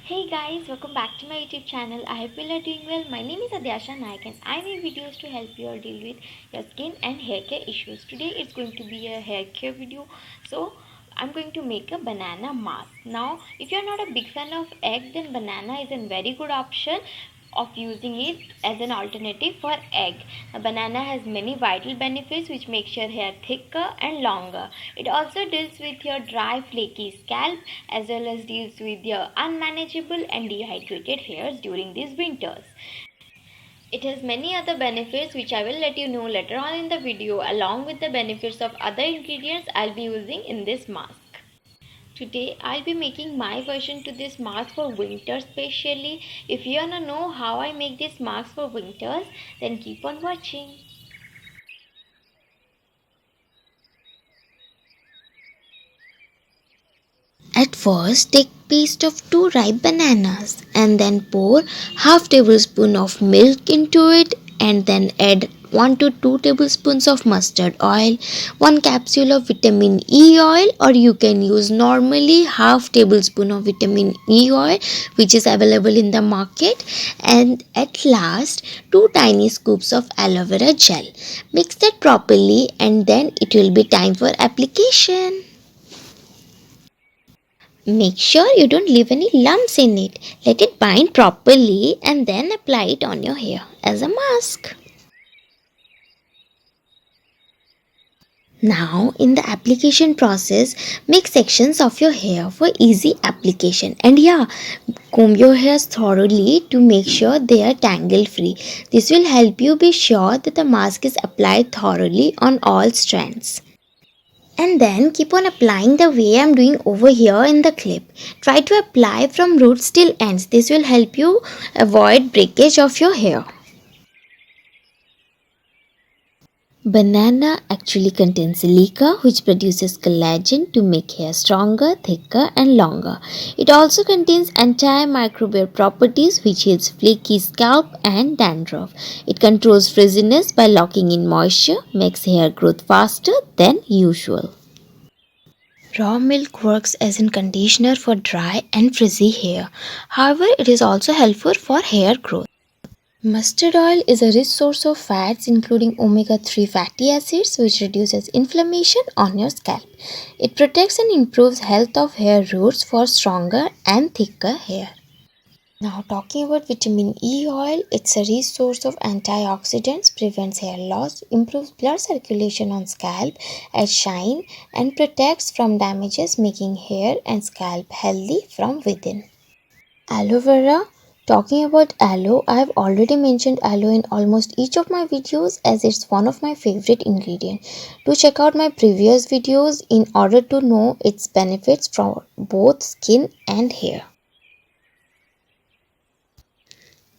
Hey guys, welcome back to my YouTube channel. I hope you are doing well. My name is Adyasha Naik and I make videos to help you all deal with your skin and hair care issues. Today it's going to be a hair care video. So I'm going to make a banana mask. Now if you're not a big fan of egg, then banana is a very good option of using it as an alternative for egg. A banana has many vital benefits which makes your hair thicker and longer. It also deals with your dry flaky scalp as well as deals with your unmanageable and dehydrated hairs during these winters. It has many other benefits which I will let you know later on in the video along with the benefits of other ingredients I'll be using in this mask. Today I'll be making my version to this mask for winter specially. If you wanna know how I make this mask for winters, then keep on watching. At first, take paste of 2 ripe bananas and then pour half tablespoon of milk into it and then add 1 to 2 tablespoons of mustard oil, 1 capsule of vitamin E oil, or you can use normally half tablespoon of vitamin E oil which is available in the market, and at last 2 tiny scoops of aloe vera gel. Mix that properly and then it will be time for application. Make sure you don't leave any lumps in it. Let it bind properly and then apply it on your hair as a mask. Now, in the application process, make sections of your hair for easy application. And yeah, comb your hairs thoroughly to make sure they are tangle free. This will help you be sure that the mask is applied thoroughly on all strands. And then keep on applying the way I'm doing over here in the clip. Try to apply from roots till ends. This will help you avoid breakage of your hair. Banana actually contains silica which produces collagen to make hair stronger, thicker and longer. It also contains antimicrobial properties which helps flaky scalp and dandruff. It controls frizziness by locking in moisture, makes hair growth faster than usual. Raw milk works as a conditioner for dry and frizzy hair. However, it is also helpful for hair growth. Mustard oil is a rich source of fats including omega-3 fatty acids which reduces inflammation on your scalp. It protects and improves health of hair roots for stronger and thicker hair. Now talking about vitamin E oil, it's a rich source of antioxidants, prevents hair loss, improves blood circulation on scalp, adds shine and protects from damages making hair and scalp healthy from within. Aloe vera. Talking about aloe, I have already mentioned aloe in almost each of my videos as it's one of my favorite ingredients. Do check out my previous videos in order to know its benefits for both skin and hair.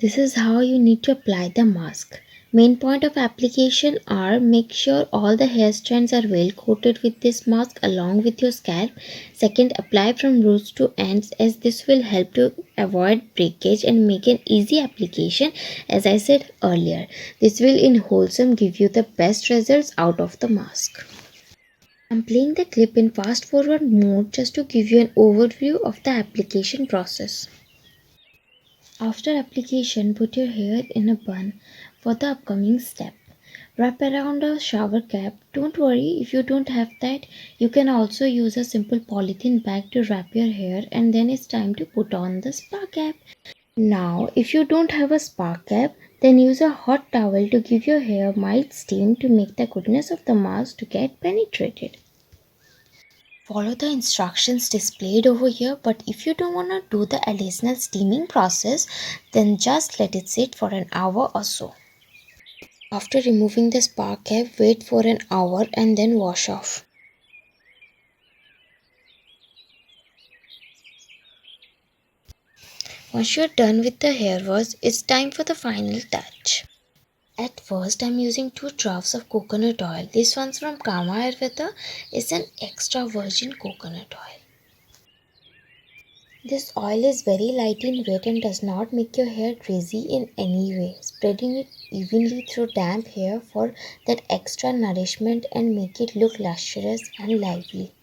This is how you need to apply the mask. Main point of application are make sure all the hair strands are well coated with this mask along with your scalp. Second, apply from roots to ends as this will help to avoid breakage and make an easy application as I said earlier. This will in wholesome give you the best results out of the mask. I'm playing the clip in fast forward mode just to give you an overview of the application process. After application, put your hair in a bun for the upcoming step. Wrap around a shower cap. Don't worry if you don't have that. You can also use a simple polythene bag to wrap your hair and then it's time to put on the spa cap. Now, if you don't have a spa cap, then use a hot towel to give your hair mild steam to make the goodness of the mask to get penetrated. Follow the instructions displayed over here, but if you don't want to do the additional steaming process, then just let it sit for an hour or so. After removing the spa cap, wait for an hour and then wash off. Once you're done with the hair wash, it's time for the final touch. At first, I'm using 2 drops of coconut oil. This one's from Kama Ayurveda. It's an extra virgin coconut oil. This oil is very light in weight and does not make your hair greasy in any way. Spreading it evenly through damp hair for that extra nourishment and make it look lustrous and lively.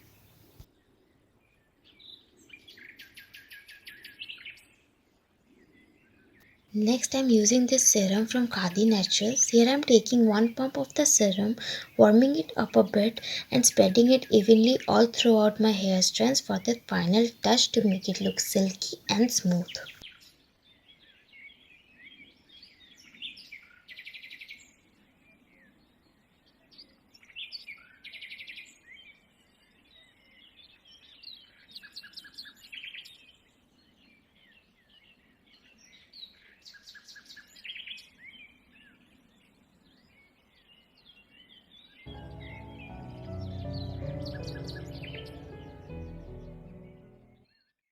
Next, I'm using this serum from Khadi Naturals. Here I'm taking one pump of the serum, warming it up a bit and spreading it evenly all throughout my hair strands for the final touch to make it look silky and smooth.